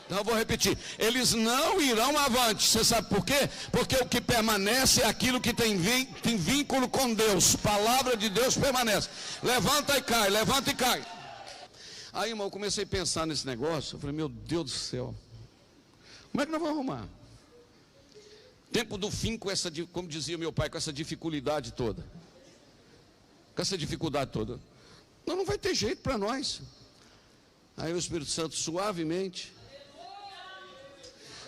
Então eu vou repetir, eles não irão avante. Você sabe por quê? Porque o que permanece é aquilo que tem vínculo com Deus. Palavra de Deus permanece. Levanta e cai, levanta e cai. Aí, irmão, eu comecei a pensar nesse negócio. Eu falei, meu Deus do céu, como é que nós vamos arrumar? Tempo do fim com essa, como dizia meu pai, com essa dificuldade toda. Com essa dificuldade toda. Não vai ter jeito para nós. Aí o Espírito Santo suavemente.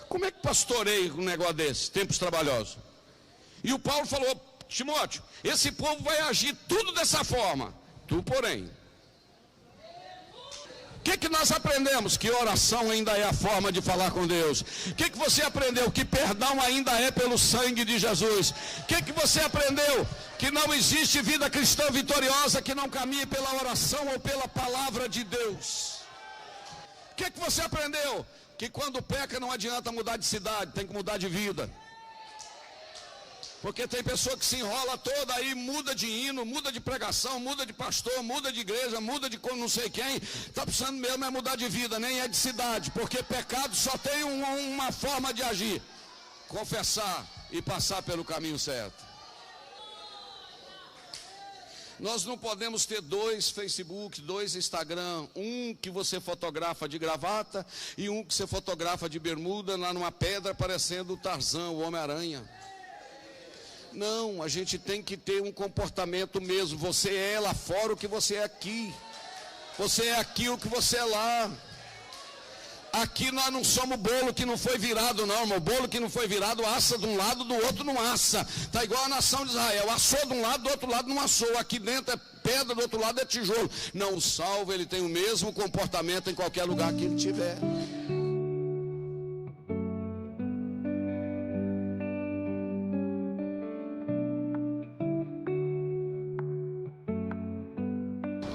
Como é que pastoreia um negócio desse? Tempos trabalhosos. E o Paulo falou, Timóteo, esse povo vai agir tudo dessa forma. Tu, porém. O que nós aprendemos? Que oração ainda é a forma de falar com Deus. O que você aprendeu? Que perdão ainda é pelo sangue de Jesus. O que você aprendeu? Que não existe vida cristã vitoriosa que não caminhe pela oração ou pela palavra de Deus. O que você aprendeu? Que quando peca não adianta mudar de cidade, tem que mudar de vida. Porque tem pessoa que se enrola toda aí, muda de hino, muda de pregação, muda de pastor, muda de igreja, muda de não sei quem. Está precisando mesmo é mudar de vida, nem é de cidade. Porque pecado só tem uma forma de agir. Confessar e passar pelo caminho certo. Nós não podemos ter 2 Facebook, 2 Instagram, um que você fotografa de gravata e um que você fotografa de bermuda lá numa pedra parecendo o Tarzan, o Homem-Aranha. Não, a gente tem que ter um comportamento mesmo. Você é lá fora o que você é aqui. Você é aqui o que você é lá. Aqui nós não somos bolo que não foi virado não, irmão. O bolo que não foi virado assa de um lado, do outro não assa. Está igual a nação de Israel, assou de um lado, do outro lado não assou. Aqui dentro é pedra, do outro lado é tijolo. Não, o salvo ele tem o mesmo comportamento em qualquer lugar que ele estiver.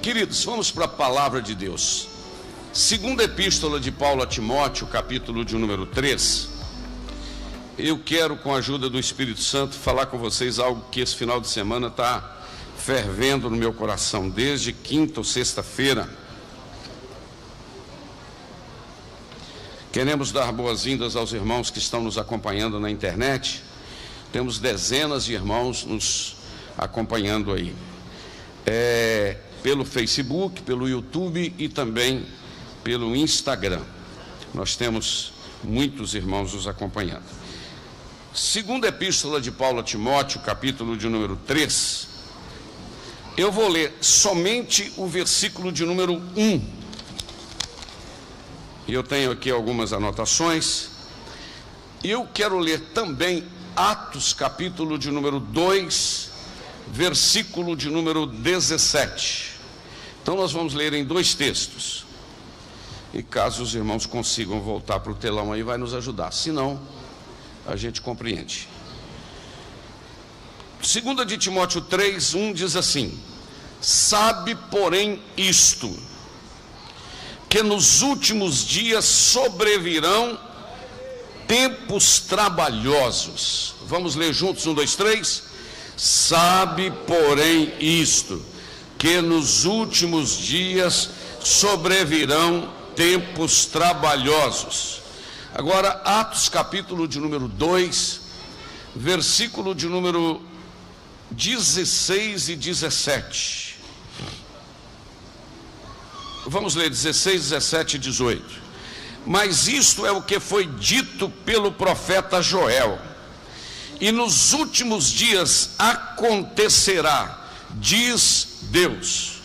Queridos, vamos para a palavra de Deus. Segunda epístola de Paulo a Timóteo, capítulo de número 3. Eu quero, com a ajuda do Espírito Santo, falar com vocês algo que esse final de semana está fervendo no meu coração, desde quinta ou sexta-feira. Queremos dar boas-vindas aos irmãos que estão nos acompanhando na internet. Temos dezenas de irmãos nos acompanhando aí. Pelo Facebook, pelo YouTube e também pelo Instagram. Nós temos muitos irmãos nos acompanhando. Segunda epístola de Paulo a Timóteo, capítulo de número 3. Eu vou ler somente o versículo de número 1. E eu tenho aqui algumas anotações. Eu quero ler também Atos, capítulo de número 2, versículo de número 17. Então nós vamos ler em 2 textos. E caso os irmãos consigam voltar para o telão aí, vai nos ajudar. Se não, a gente compreende. 2 de Timóteo 3, 1 diz assim: sabe, porém, isto, que nos últimos dias sobrevirão tempos trabalhosos. Vamos ler juntos, 1, 2, 3. Sabe, porém, isto, que nos últimos dias sobrevirão tempos trabalhosos. Agora, Atos capítulo de número 2, versículo de número 16 e 17. Vamos ler 16, 17 e 18. Mas isto é o que foi dito pelo profeta Joel. E nos últimos dias acontecerá, diz Deus,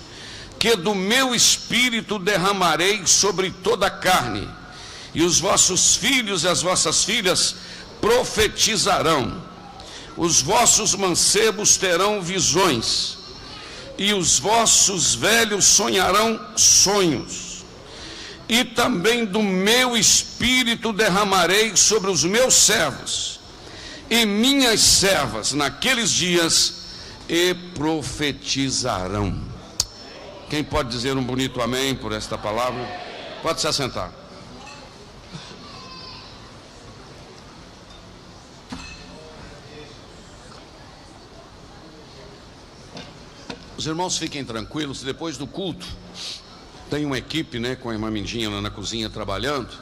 que do meu espírito derramarei sobre toda a carne, e os vossos filhos e as vossas filhas profetizarão, os vossos mancebos terão visões, e os vossos velhos sonharão sonhos, e também do meu espírito derramarei sobre os meus servos e minhas servas naqueles dias, e profetizarão. Quem pode dizer um bonito amém por esta palavra? Pode se assentar. Os irmãos fiquem tranquilos, depois do culto tem uma equipe, com a irmã Mindinha lá na cozinha trabalhando,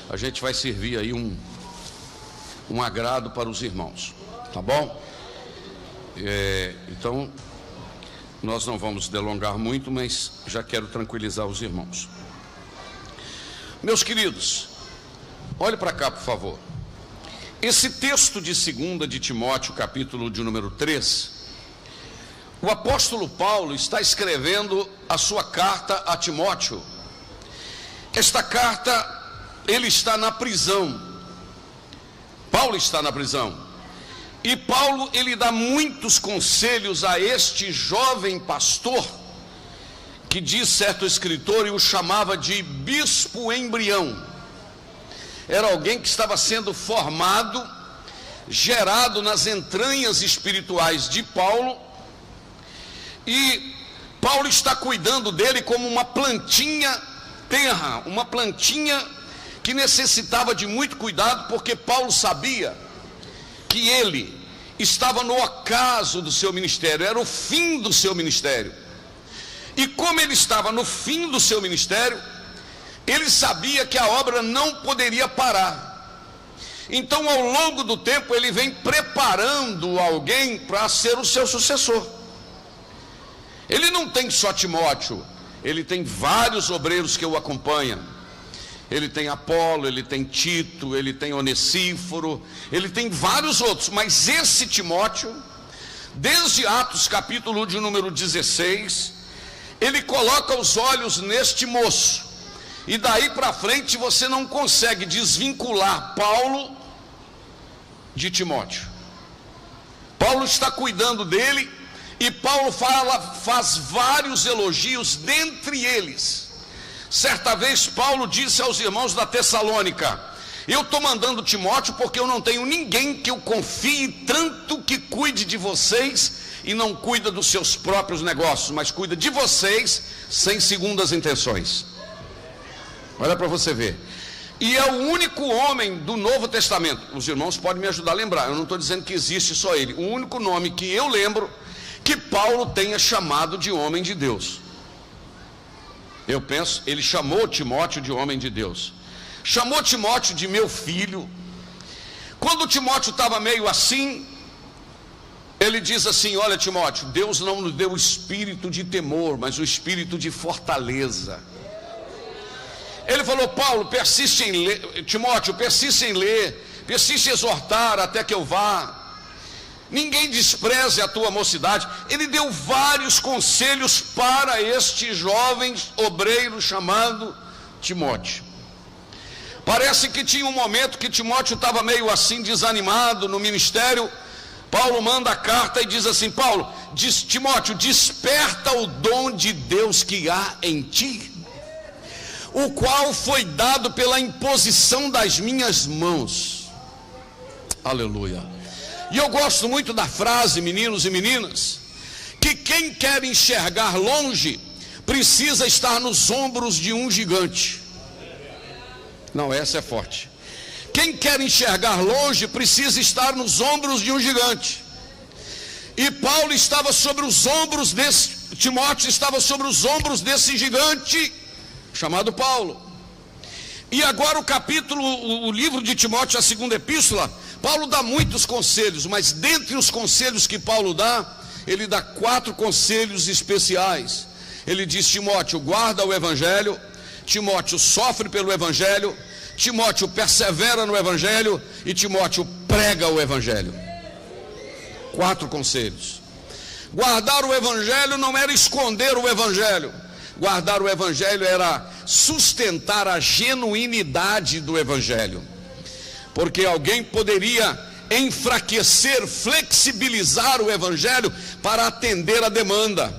a gente vai servir aí um agrado para os irmãos, tá bom? Então, nós não vamos delongar muito, mas já quero tranquilizar os irmãos. Meus queridos, olhe para cá, por favor. Esse texto de 2 de Timóteo, capítulo de número 3, o apóstolo Paulo está escrevendo a sua carta a Timóteo. Esta carta, ele está na prisão. Paulo está na prisão. E Paulo, ele dá muitos conselhos a este jovem pastor, que diz certo escritor, e o chamava de bispo embrião. Era alguém que estava sendo formado, gerado nas entranhas espirituais de Paulo, e Paulo está cuidando dele como uma plantinha tenra, uma plantinha que necessitava de muito cuidado, porque Paulo sabia que ele estava no ocaso do seu ministério, era o fim do seu ministério. E como ele estava no fim do seu ministério, ele sabia que a obra não poderia parar. Então, ao longo do tempo, ele vem preparando alguém para ser o seu sucessor. Ele não tem só Timóteo, ele tem vários obreiros que o acompanham. Ele tem Apolo, ele tem Tito, ele tem Onesíforo, ele tem vários outros, mas esse Timóteo, desde Atos capítulo de número 16, ele coloca os olhos neste moço, e daí para frente você não consegue desvincular Paulo de Timóteo. Paulo está cuidando dele, e Paulo faz vários elogios, dentre eles, certa vez Paulo disse aos irmãos da Tessalônica: eu estou mandando Timóteo porque eu não tenho ninguém que eu confie tanto que cuide de vocês, e não cuida dos seus próprios negócios, mas cuida de vocês sem segundas intenções. Olha para você ver. E é o único homem do Novo Testamento, os irmãos podem me ajudar a lembrar, eu não estou dizendo que existe só ele, o único nome que eu lembro que Paulo tenha chamado de homem de Deus. Eu penso, ele chamou Timóteo de homem de Deus, chamou Timóteo de meu filho. Quando Timóteo estava meio assim, ele diz assim: olha, Timóteo, Deus não nos deu o espírito de temor, mas o espírito de fortaleza. Ele falou: Paulo, persiste em ler, Timóteo, persiste em ler, persiste em exortar até que eu vá. Ninguém despreze a tua mocidade. Ele deu vários conselhos para este jovem obreiro chamado Timóteo. Parece que tinha um momento que Timóteo estava meio assim desanimado no ministério. Paulo manda a carta e diz assim: Paulo, diz, Timóteo, desperta o dom de Deus que há em ti, o qual foi dado pela imposição das minhas mãos. Aleluia. E eu gosto muito da frase, meninos e meninas, que quem quer enxergar longe precisa estar nos ombros de um gigante. Não, essa é forte. Quem quer enxergar longe precisa estar nos ombros de um gigante. E Paulo estava sobre os ombros desse, Timóteo estava sobre os ombros desse gigante chamado Paulo. E agora o livro de Timóteo, a segunda epístola, Paulo dá muitos conselhos, mas dentre os conselhos que Paulo dá, ele dá 4 conselhos especiais. Ele diz: Timóteo, guarda o evangelho. Timóteo, sofre pelo evangelho. Timóteo, persevera no evangelho. E Timóteo, prega o evangelho. 4 conselhos. Guardar o evangelho não era esconder o evangelho. Guardar o evangelho era sustentar a genuinidade do evangelho. Porque alguém poderia enfraquecer, flexibilizar o evangelho para atender a demanda.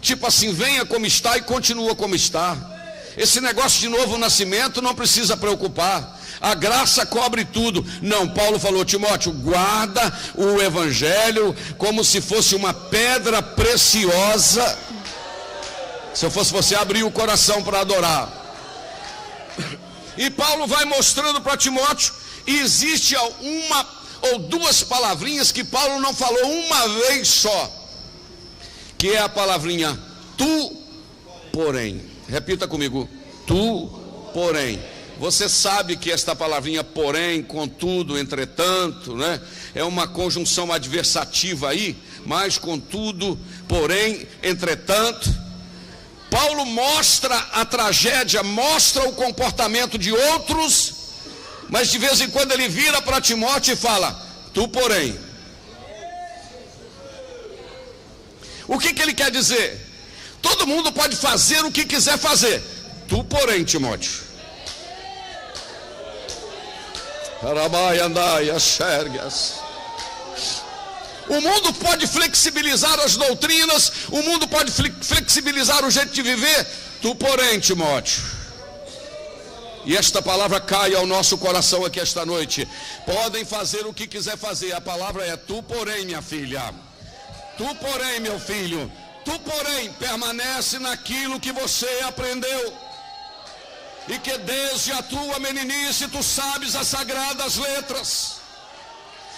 Tipo assim, venha como está e continua como está. Esse negócio de novo nascimento não precisa preocupar. A graça cobre tudo. Não, Paulo falou: Timóteo, guarda o evangelho como se fosse uma pedra preciosa. Se eu fosse você, abrir o coração para adorar. E Paulo vai mostrando para Timóteo, e existe uma ou 2 palavrinhas que Paulo não falou uma vez só, que é a palavrinha tu, porém. Repita comigo: tu, porém. Você sabe que esta palavrinha porém, contudo, entretanto, né? É uma conjunção adversativa aí, mas contudo, porém, entretanto. Paulo mostra a tragédia, mostra o comportamento de outros, mas de vez em quando ele vira para Timóteo e fala: tu porém. O que ele quer dizer? Todo mundo pode fazer o que quiser fazer, tu porém, Timóteo. O mundo pode flexibilizar as doutrinas, o mundo pode flexibilizar o jeito de viver, tu porém, Timóteo. E esta palavra cai ao nosso coração aqui esta noite. Podem fazer o que quiser fazer, a palavra é tu porém, minha filha. Tu porém, meu filho. Tu porém, permanece naquilo que você aprendeu. E que desde a tua meninice tu sabes as sagradas letras,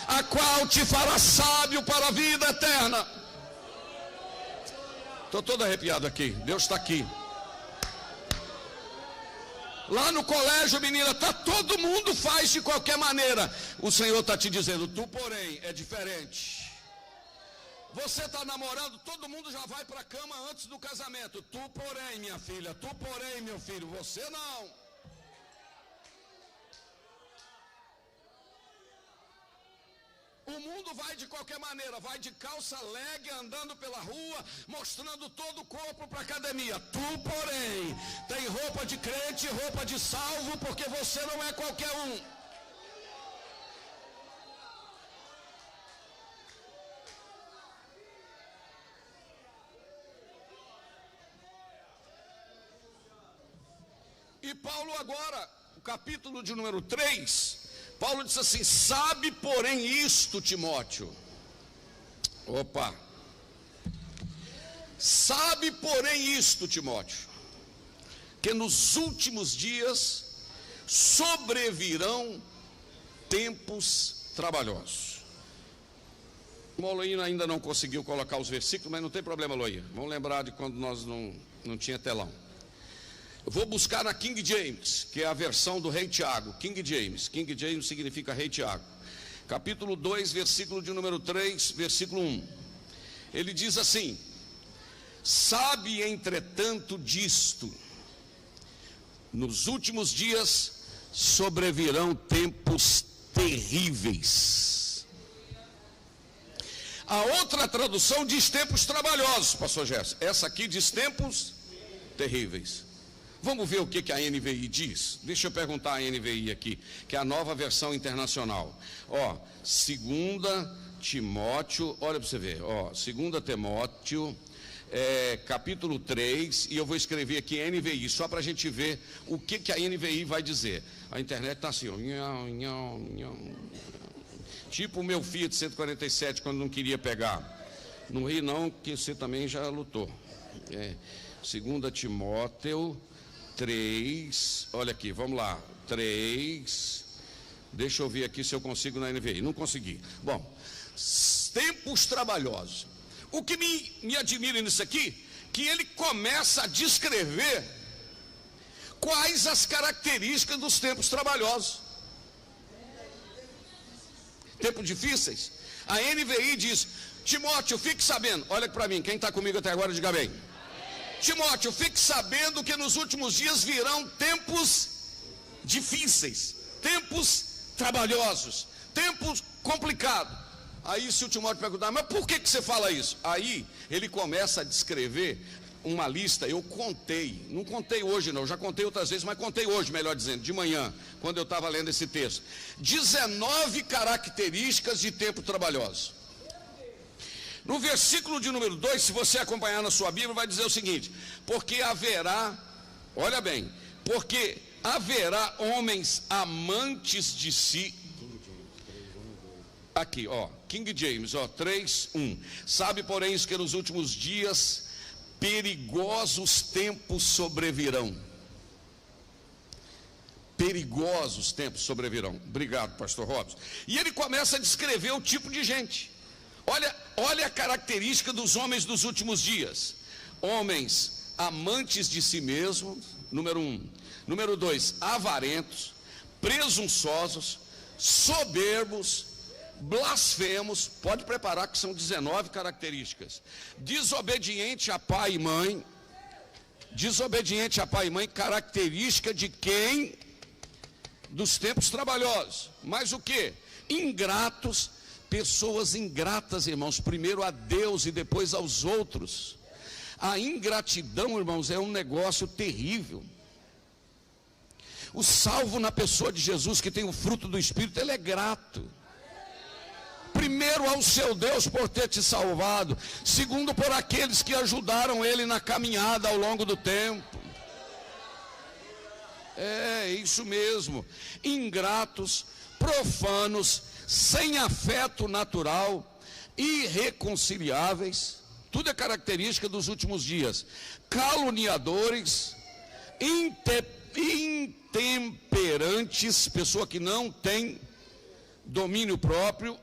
a qual te fará sábio para a vida eterna. Estou todo arrepiado aqui, Deus está aqui. Lá no colégio, menina, todo mundo faz de qualquer maneira. O Senhor está te dizendo, tu porém é diferente. Você está namorando, todo mundo já vai para a cama antes do casamento. Tu porém, minha filha, tu porém, meu filho, você não. O mundo vai de qualquer maneira, vai de calça leg, andando pela rua, mostrando todo o corpo para a academia. Tu porém, tem roupa de crente, roupa de salvo, porque você não é qualquer um. E Paulo agora, o capítulo de número 3, Paulo diz assim: sabe porém isto, Timóteo. Opa! Sabe porém isto, Timóteo, que nos últimos dias sobrevirão tempos trabalhosos. O Loína ainda não conseguiu colocar os versículos, mas não tem problema, Loína. Vamos lembrar de quando nós não tinha telão. Eu vou buscar na King James, que é a versão do rei Tiago. King James significa rei Tiago. Capítulo 2, versículo de número 3, versículo 1. Ele diz assim: sabe entretanto disto, nos últimos dias sobrevirão tempos terríveis. A outra tradução diz tempos trabalhosos, pastor Gerson. Essa aqui diz tempos terríveis. Vamos ver o que a NVI diz? Deixa eu perguntar a NVI aqui, que é a nova versão internacional. 2 Timóteo, olha para você ver, 2 Timóteo, capítulo 3, e eu vou escrever aqui NVI, só para a gente ver o que a NVI vai dizer. A internet está assim, tipo o meu Fiat 147, quando não queria pegar. Não ri não, que você também já lutou. 2 Timóteo 3, olha aqui, vamos lá, 3, deixa eu ver aqui se eu consigo na NVI, não consegui. Bom, tempos trabalhosos. O que me admira nisso aqui, que ele começa a descrever quais as características dos tempos trabalhosos. Tempos difíceis. A NVI diz: Timóteo, fique sabendo, olha para mim, quem está comigo até agora, diga bem. Timóteo, fique sabendo que nos últimos dias virão tempos difíceis, tempos trabalhosos, tempos complicados. Aí se o Timóteo perguntar, mas por que você fala isso? Aí ele começa a descrever uma lista. Eu contei, não contei hoje não, já contei outras vezes, mas contei hoje, melhor dizendo, de manhã, quando eu estava lendo esse texto. 19 características de tempo trabalhoso. No versículo de número 2, se você acompanhar na sua Bíblia, vai dizer o seguinte: porque haverá, olha bem, porque haverá homens amantes de si. Aqui, King James, 3:1. Sabe, porém, que nos últimos dias perigosos tempos sobrevirão. Perigosos tempos sobrevirão. Obrigado, pastor Robson. E ele começa a descrever o tipo de gente. Olha a característica dos homens dos últimos dias: homens amantes de si mesmos, número 1, Número 2, avarentos, presunçosos, soberbos, blasfemos. Pode preparar que são 19 características. Desobediente a pai e mãe. Desobediente a pai e mãe, característica de quem? Dos tempos trabalhosos. Mas o que? Ingratos, pessoas ingratas, irmãos, primeiro a Deus e depois aos outros. A ingratidão, irmãos, é um negócio terrível. O salvo na pessoa de Jesus, que tem o fruto do Espírito, ele é grato. Primeiro ao seu Deus por ter te salvado. Segundo por aqueles que ajudaram ele na caminhada ao longo do tempo. É isso mesmo. Ingratos, profanos, sem afeto natural, irreconciliáveis. Tudo é característica dos últimos dias. Caluniadores, intemperantes, pessoa que não tem domínio próprio,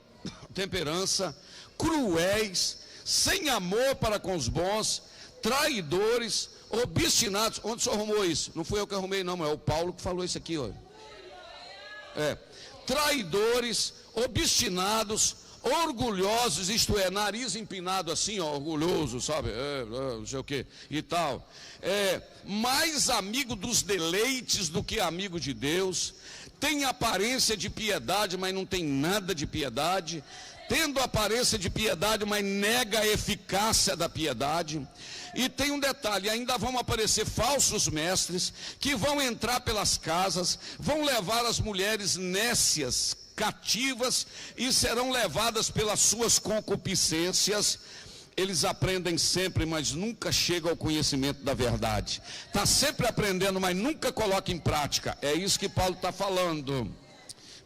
temperança, cruéis, sem amor para com os bons, traidores, obstinados. Onde o senhor arrumou isso? Não fui eu que arrumei, não, é o Paulo que falou isso aqui, ó. Traidores, obstinados, orgulhosos, isto é, nariz empinado assim, ó, orgulhoso, sabe, não sei o que e tal, mais amigo dos deleites do que amigo de Deus, tem aparência de piedade, mas não tem nada de piedade, tendo aparência de piedade, mas nega a eficácia da piedade. E tem um detalhe, ainda vão aparecer falsos mestres, que vão entrar pelas casas, vão levar as mulheres nécias, cativas, e serão levadas pelas suas concupiscências. Eles aprendem sempre, mas nunca chegam ao conhecimento da verdade. Está sempre aprendendo, mas nunca coloca em prática. É isso que Paulo está falando.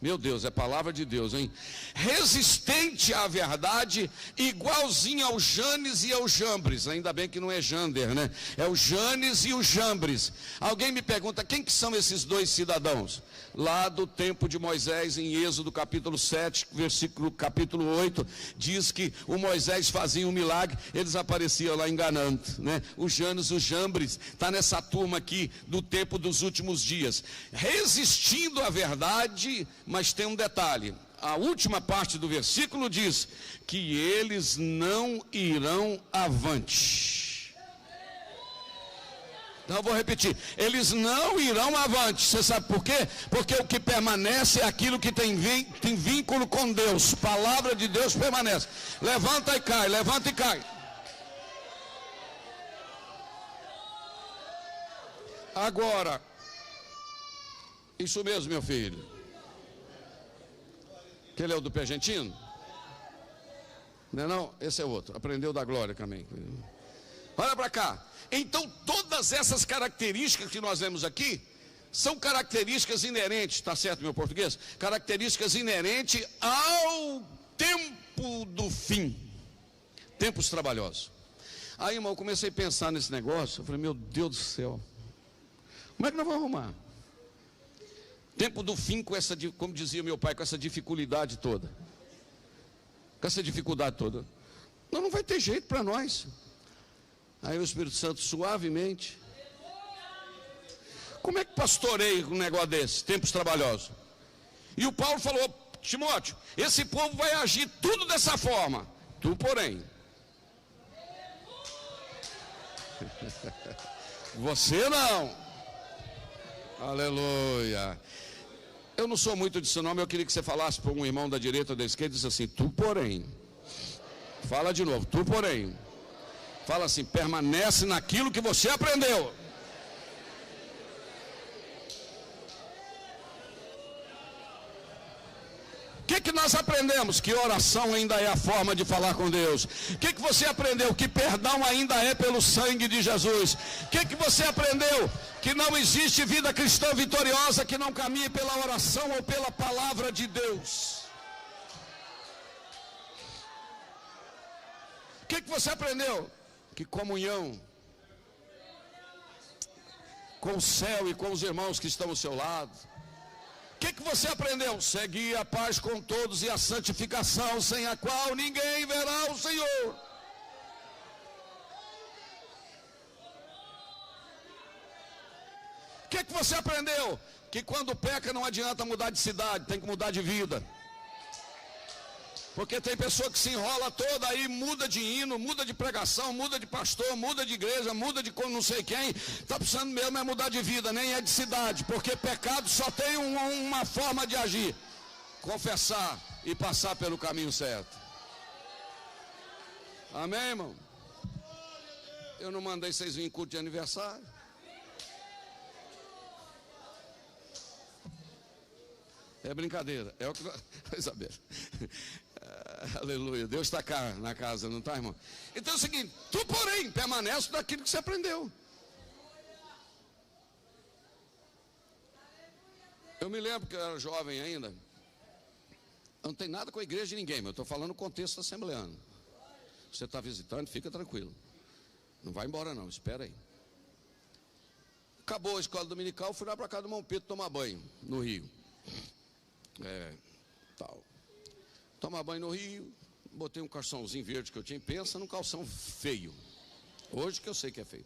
Meu Deus, é palavra de Deus, hein? Resistente à verdade, igualzinho ao Janes e ao Jambres. Ainda bem que não é Jander, né? É o Janes e o Jambres. Alguém me pergunta, quem que são esses dois cidadãos? Lá do tempo de Moisés, em Êxodo capítulo 7, versículo capítulo 8, diz que o Moisés fazia um milagre, eles apareciam lá enganando, né? O Janes e o Jambres, está nessa turma aqui do tempo dos últimos dias. Resistindo à verdade, mas tem um detalhe, a última parte do versículo diz que eles não irão avante. Então eu vou repetir, eles não irão avante. Você sabe por quê? Porque o que permanece é aquilo que tem vínculo com Deus. Palavra de Deus permanece. Levanta e cai, levanta e cai. Agora, isso mesmo, meu filho. Que ele é o do pé argentino? Não é não? Esse é outro. Aprendeu da glória também. Olha para cá. Então todas essas características que nós vemos aqui são características inerentes, está certo meu português? Características inerentes ao tempo do fim. Tempos trabalhosos. Aí, irmão, eu comecei a pensar nesse negócio. Eu falei, meu Deus do céu, como é que nós vamos arrumar? Tempo do fim com essa, como dizia meu pai, com essa dificuldade toda. Com essa dificuldade toda. Não vai ter jeito para nós. Aí o Espírito Santo suavemente. Como é que pastoreia um negócio desse? Tempos trabalhosos. E o Paulo falou, Timóteo, esse povo vai agir tudo dessa forma. Tu, porém. Você não. Aleluia. Eu não sou muito disso não, mas eu queria que você falasse para um irmão da direita ou da esquerda, diz assim, tu porém. Fala de novo, tu porém. Fala assim, permanece naquilo que você aprendeu. O que nós aprendemos? Que oração ainda é a forma de falar com Deus. O que você aprendeu? Que perdão ainda é pelo sangue de Jesus. O que você aprendeu? Que não existe vida cristã vitoriosa que não caminhe pela oração ou pela palavra de Deus. O que você aprendeu? Que comunhão com o céu e com os irmãos que estão ao seu lado. O que você aprendeu? Seguir a paz com todos e a santificação, sem a qual ninguém verá o Senhor. O que você aprendeu? Que quando peca não adianta mudar de cidade, tem que mudar de vida. Porque tem pessoa que se enrola toda aí, muda de hino, muda de pregação, muda de pastor, muda de igreja, muda de não sei quem. Está precisando mesmo é mudar de vida, nem é de cidade. Porque pecado só tem uma forma de agir: confessar e passar pelo caminho certo. Amém, irmão? Eu não mandei vocês virem em culto de aniversário. É brincadeira, é o que Isabel. Aleluia, Deus está cá na casa, não está, irmão? Então é o seguinte: tu, porém, permanece daquilo que você aprendeu. Eu me lembro que eu era jovem ainda. Eu não tenho nada com a igreja de ninguém, mas eu estou falando no contexto assembleano. Você está visitando, fica tranquilo. Não vai embora não, espera aí. Acabou a escola dominical, fui lá para casa do irmão Pedro tomar banho no Rio. Tal. Tomar banho no Rio, botei um calçãozinho verde que eu tinha, pensa num calção feio. Hoje que eu sei que é feio.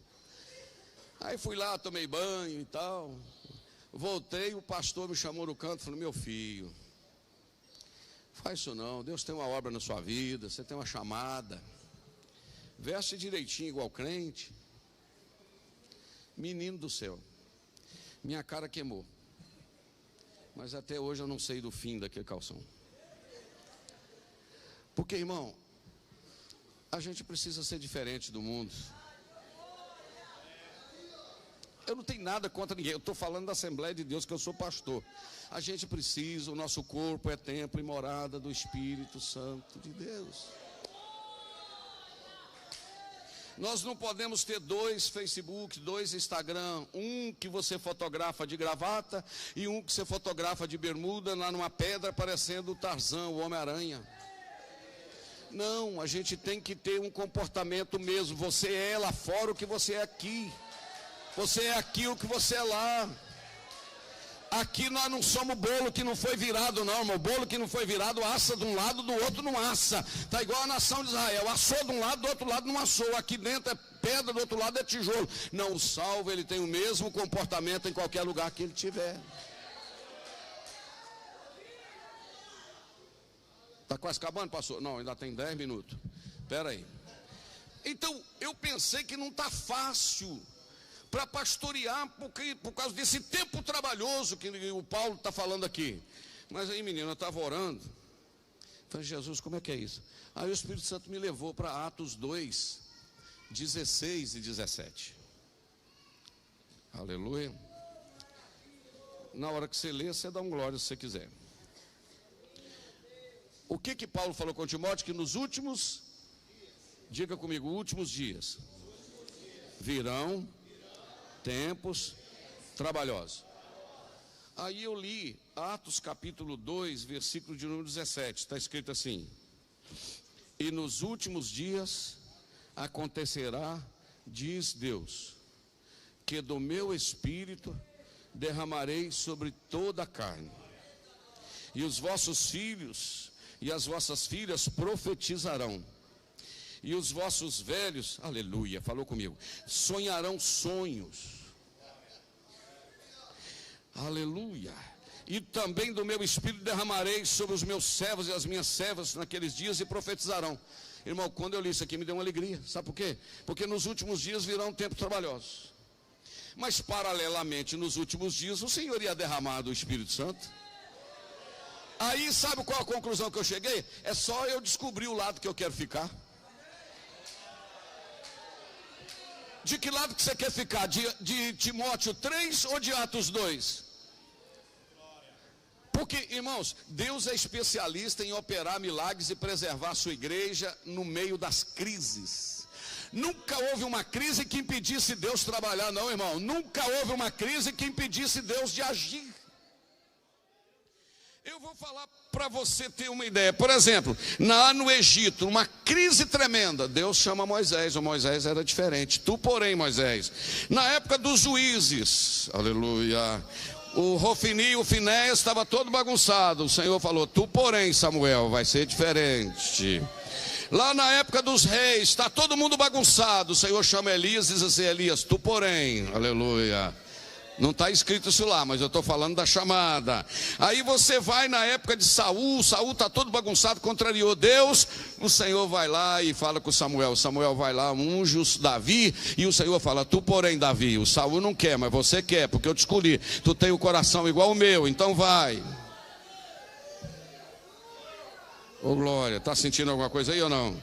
Aí fui lá, tomei banho e tal. Voltei, o pastor me chamou no canto e falou: meu filho, faz isso não, Deus tem uma obra na sua vida, você tem uma chamada. Veste direitinho igual crente. Menino do céu, minha cara queimou. Mas até hoje eu não sei do fim daquele calção. Porque, irmão, a gente precisa ser diferente do mundo. Eu não tenho nada contra ninguém, eu estou falando da Assembleia de Deus, que eu sou pastor. A gente precisa, o nosso corpo é templo e morada do Espírito Santo de Deus. Nós não podemos ter 2 Facebook, 2 Instagram, um que você fotografa de gravata e um que você fotografa de bermuda lá numa pedra parecendo o Tarzan, o Homem-Aranha. Não, a gente tem que ter um comportamento mesmo. Você é lá fora o que você é aqui. Você é aqui o que você é lá. Aqui nós não somos bolo que não foi virado não, irmão. O bolo que não foi virado assa de um lado, do outro não assa. Está igual a nação de Israel, assou de um lado, do outro lado não assou. Aqui dentro é pedra, do outro lado é tijolo. Não, o salvo, ele tem o mesmo comportamento em qualquer lugar que ele tiver. Está quase acabando, pastor? Não, ainda tem 10 minutos. Espera aí. Então, eu pensei que não está fácil para pastorear, porque, por causa desse tempo trabalhoso que o Paulo está falando aqui. Mas aí, menino, eu estava orando. Falei: Jesus, como é que é isso? Aí o Espírito Santo me levou para Atos 2, 16 e 17. Aleluia. Na hora que você lê, você dá um glória se você quiser. O que Paulo falou com Timóteo? Que nos últimos, diga comigo, últimos dias, virão tempos trabalhosos. Aí eu li Atos capítulo 2, versículo de número 17. Está escrito assim: e nos últimos dias acontecerá, diz Deus, que do meu espírito derramarei sobre toda a carne, e os vossos filhos e as vossas filhas profetizarão, e os vossos velhos, aleluia, falou comigo, sonharão sonhos. Aleluia. E também do meu espírito derramarei sobre os meus servos e as minhas servas naqueles dias, e profetizarão. Irmão, quando eu li isso aqui me deu uma alegria. Sabe por quê? Porque nos últimos dias virão tempos trabalhosos. Mas paralelamente nos últimos dias o Senhor ia derramar do Espírito Santo. Aí sabe qual a conclusão que eu cheguei? É só eu descobrir o lado que eu quero ficar. De que lado que você quer ficar? De Timóteo 3 ou de Atos 2? Porque, irmãos, Deus é especialista em operar milagres e preservar a sua igreja no meio das crises. Nunca houve uma crise que impedisse Deus trabalhar, não, irmão. Nunca houve uma crise que impedisse Deus de agir. Eu vou falar para você ter uma ideia. Por exemplo, lá no Egito, uma crise tremenda, Deus chama Moisés. O Moisés era diferente. Tu, porém, Moisés, na época dos juízes, aleluia, o Rofini e o Finéias estava todo bagunçado. O Senhor falou: tu, porém, Samuel, vai ser diferente. Lá na época dos reis, está todo mundo bagunçado. O Senhor chama Elias e diz assim: Elias, tu, porém, aleluia, Não está escrito isso lá, mas eu estou falando da chamada. Aí você vai na época de Saul está todo bagunçado, contrariou Deus. O Senhor vai lá e fala com Samuel. Samuel vai lá, unge Davi. E o Senhor fala: tu porém, Davi, o Saul não quer, mas você quer, porque eu te escolhi. Tu tem o coração igual o meu, então vai. Ô glória, está sentindo alguma coisa aí ou não?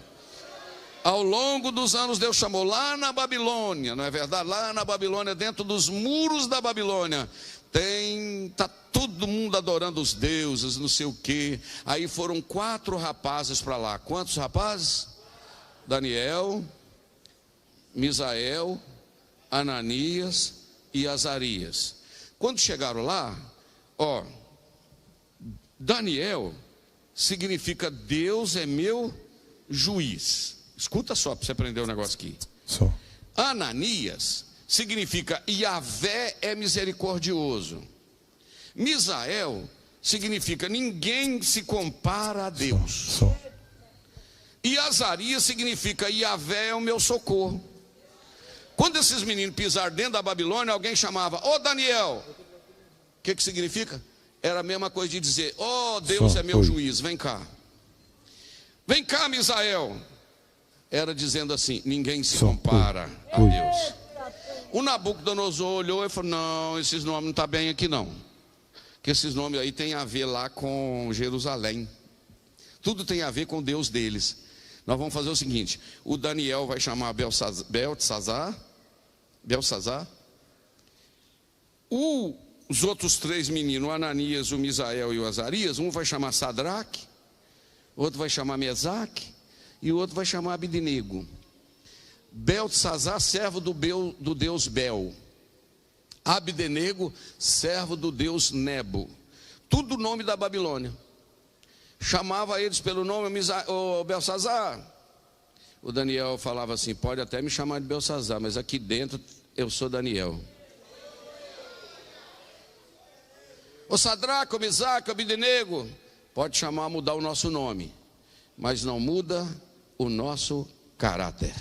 Ao longo dos anos Deus chamou lá na Babilônia, não é verdade? Lá na Babilônia, dentro dos muros da Babilônia, está todo mundo adorando os deuses, não sei o quê. Aí foram 4 rapazes para lá. Quantos rapazes? Daniel, Misael, Ananias e Azarias. Quando chegaram lá, Daniel significa Deus é meu juiz. Escuta só para você aprender um negócio aqui. Ananias significa Yahvé é misericordioso. Misael significa ninguém se compara a Deus. E Azarias significa Yahvé é o meu socorro. Quando esses meninos pisaram dentro da Babilônia, alguém chamava: ô Daniel. O que significa? Era a mesma coisa de dizer: Deus é meu juiz, vem cá. Vem cá, Misael. Era dizendo assim: ninguém se compara a Deus. O Nabucodonosor olhou e falou: não, esses nomes não estão bem aqui não. Porque esses nomes aí tem a ver lá com Jerusalém. Tudo tem a ver com Deus deles. Nós vamos fazer o seguinte: o Daniel vai chamar Beltesazar. Os outros 3 meninos, o Ananias, o Misael e o Azarias, um vai chamar Sadraque, o outro vai chamar Mesaque e o outro vai chamar Abednego. Beltesazar, servo do Deus Bel. Abednego, servo do Deus Nebo. Tudo nome da Babilônia. Chamava eles pelo nome: Beltesazar. O Daniel falava assim: pode até me chamar de Beltesazar, mas aqui dentro eu sou Daniel. O Sadraque, o Mesaque, o Abednego, pode chamar, mudar o nosso nome, mas não muda o nosso caráter.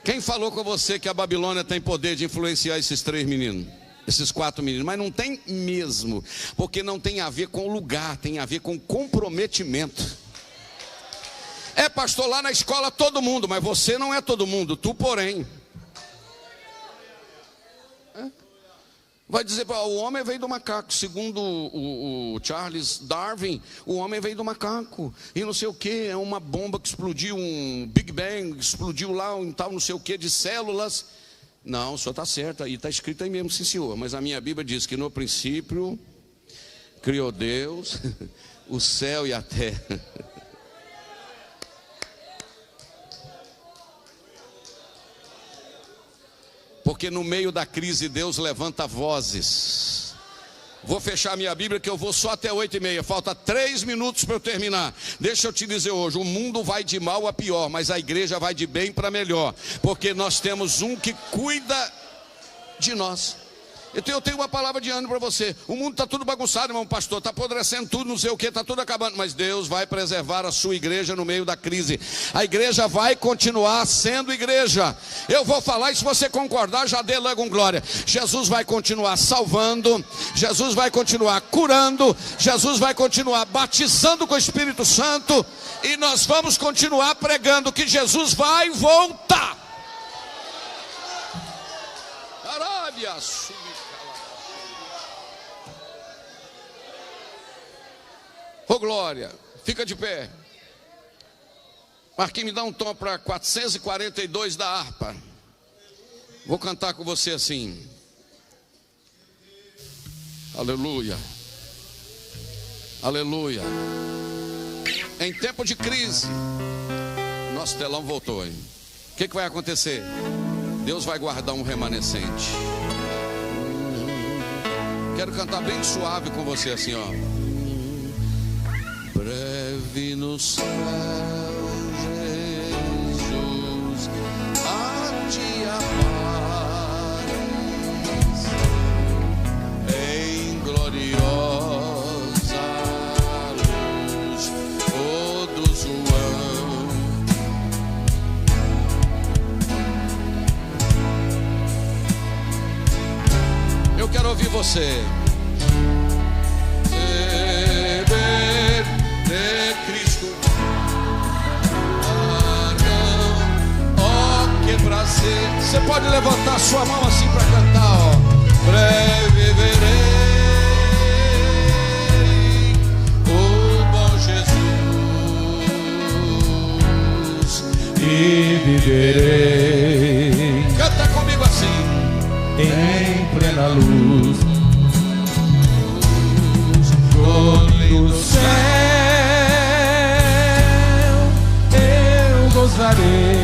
Quem falou com você que a Babilônia tem poder de influenciar esses 3 meninos? Esses 4 meninos? Mas não tem mesmo, porque não tem a ver com lugar, tem a ver com comprometimento. Pastor, lá na escola todo mundo, mas você não é todo mundo, tu porém. Vai dizer: o homem veio do macaco. Segundo o Charles Darwin, o homem veio do macaco. E não sei o que, é uma bomba que explodiu, um Big Bang, explodiu lá, um tal não sei o que de células. Não, o senhor está certo, aí está escrito aí mesmo, sim senhor. Mas a minha Bíblia diz que no princípio criou Deus o céu e a terra. Porque no meio da crise Deus levanta vozes. Vou fechar minha Bíblia que eu vou só até 8h30. Falta 3 minutos para eu terminar. Deixa eu te dizer hoje: o mundo vai de mal a pior, mas a igreja vai de bem para melhor. Porque nós temos um que cuida de nós. Então eu tenho uma palavra de ânimo para você. O mundo está tudo bagunçado, irmão pastor, está apodrecendo tudo, não sei o que, está tudo acabando. Mas Deus vai preservar a sua igreja no meio da crise. A igreja vai continuar sendo igreja. Eu vou falar e se você concordar, já dê logo um glória. Jesus vai continuar salvando, Jesus vai continuar curando, Jesus vai continuar batizando com o Espírito Santo. E nós vamos continuar pregando que Jesus vai voltar. Arábia. Ô glória, fica de pé. Marquinhos, me dá um tom para 442 da harpa. Vou cantar com você assim. Aleluia. Aleluia. Em tempo de crise, nosso telão voltou, hein? O que vai acontecer? Deus vai guardar um remanescente. Quero cantar bem suave com você assim, ó. Breve no céu, Jesus há de amares em gloriosa luz, todos o quero ouvir você. Beber de Cristo. Oh, que prazer. Você pode levantar sua mão assim para cantar, ó. Breve verei o bom Jesus e viverei. Canta comigo assim. Em plena luz, do céu, eu gozarei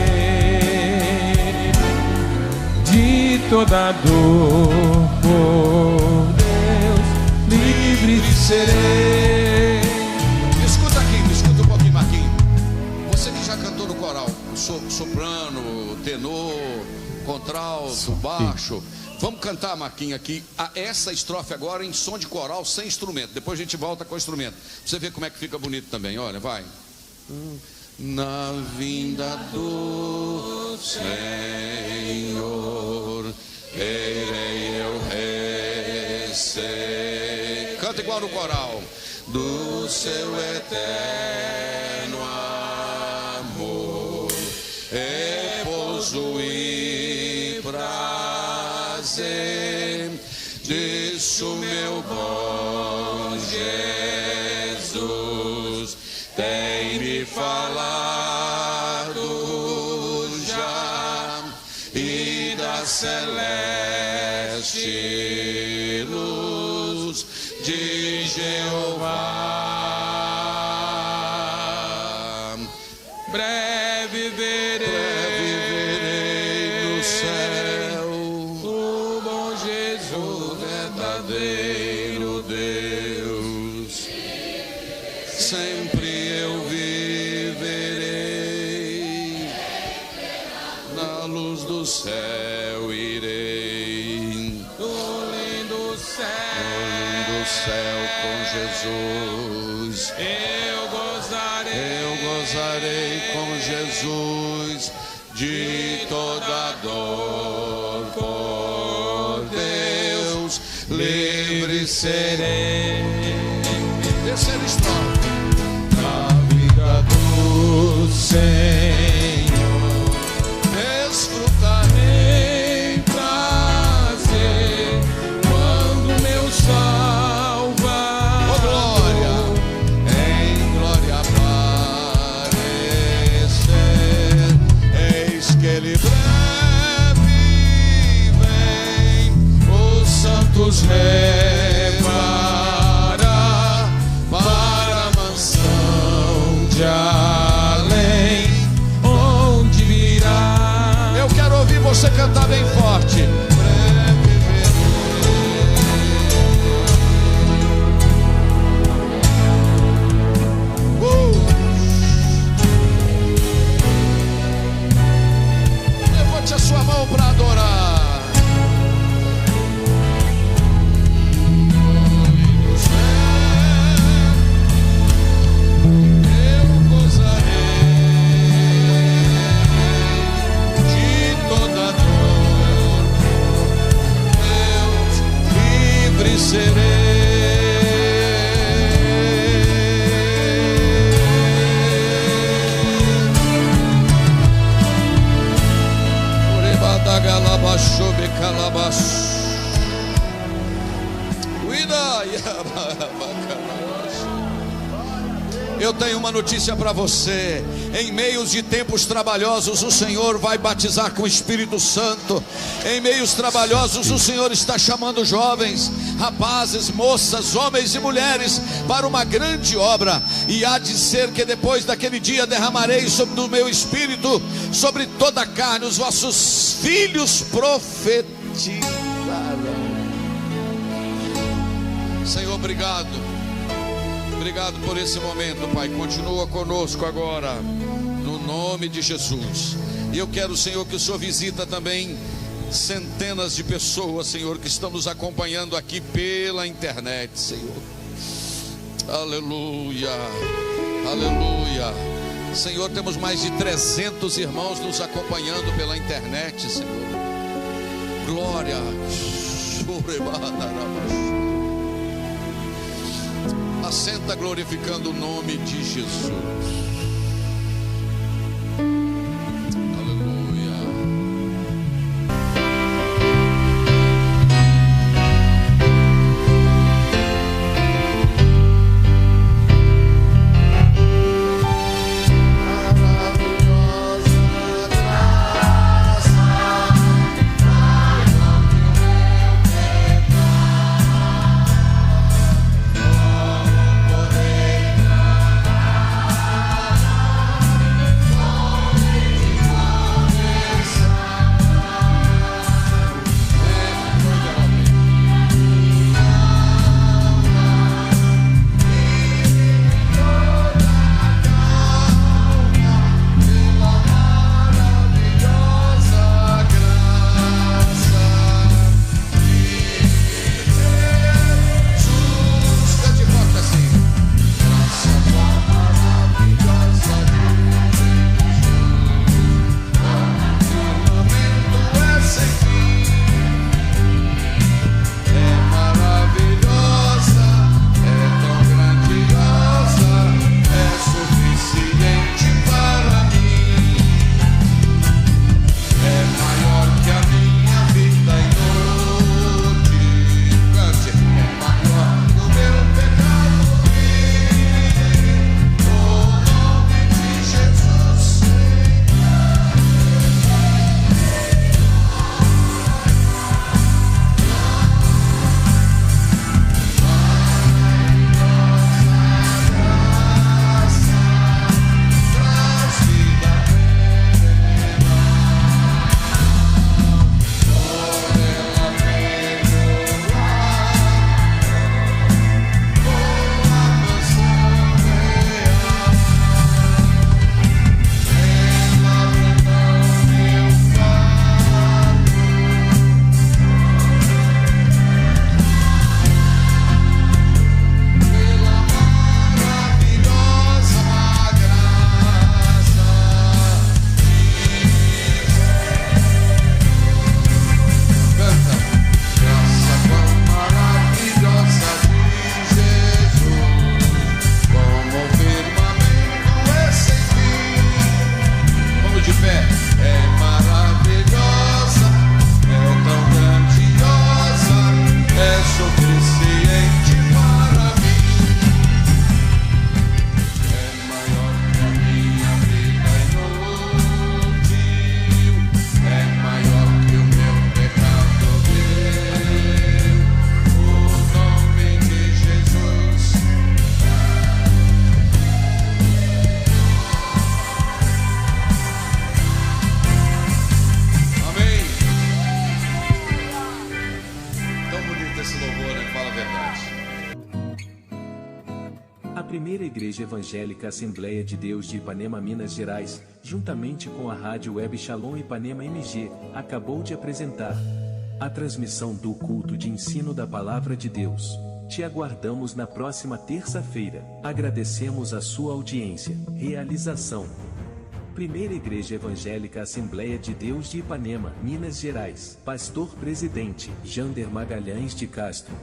de toda dor, por Deus livre serei. Me escuta aqui, me escuta um pouquinho, Marquinhos. Você que já cantou no coral, soprano, tenor, contralto, baixo. Vamos cantar, Marquinhos, aqui essa estrofe agora em som de coral, sem instrumento. Depois a gente volta com o instrumento. Pra você ver como é que fica bonito também. Olha, vai. Na vinda do Senhor, irei eu receber. Canta igual no coral. Do seu eterno amor, repouso e prazer, disse o meu bom Jesus, tem me falado já, e da celeste luz de Jeová. Breve verei no céu o bom Jesus, verdadeiro Deus. Sempre eu viverei, na luz do céu irei, no lindo céu com Jesus. Eu gozarei com Jesus de toda dor, por Deus livre serei. Terceira estrofe. Na vida do Senhor, desfrutarei em prazer, quando meu Salvador, oh glória, em glória aparecer. Eis que ele breve vem, os santos levará para a mansão de além, onde virá. eu quero ouvir você cantar bem forte. Breve verei. Levante a sua mão para adorar. No céu, eu gozarei de toda dor, Deus livre serei. Orebadagalabashobe calabas. Uida, yabacalabas. Eu tenho uma notícia para você. Em meios de tempos trabalhosos, o Senhor vai batizar com o Espírito Santo. Em meios trabalhosos, o Senhor está chamando jovens, rapazes, moças, homens e mulheres para uma grande obra. E há de ser que depois daquele dia derramarei sobre o meu Espírito sobre toda a carne. Os vossos filhos profetizarão. Senhor, obrigado. Obrigado por esse momento, Pai. Continua conosco agora, no nome de Jesus. E eu quero, Senhor, que o Senhor visita também centenas de pessoas, Senhor, que estão nos acompanhando aqui pela internet, Senhor. Aleluia, aleluia. Senhor, temos mais de 300 irmãos nos acompanhando pela internet, Senhor. Glória. Assenta glorificando o nome de Jesus. Primeira Igreja Evangélica Assembleia de Deus de Ipanema, Minas Gerais, juntamente com a Rádio Web Shalom Ipanema MG, acabou de apresentar a transmissão do culto de ensino da Palavra de Deus. Te aguardamos na próxima terça-feira. Agradecemos a sua audiência. Realização: Primeira Igreja Evangélica Assembleia de Deus de Ipanema, Minas Gerais. Pastor Presidente Jander Magalhães de Castro.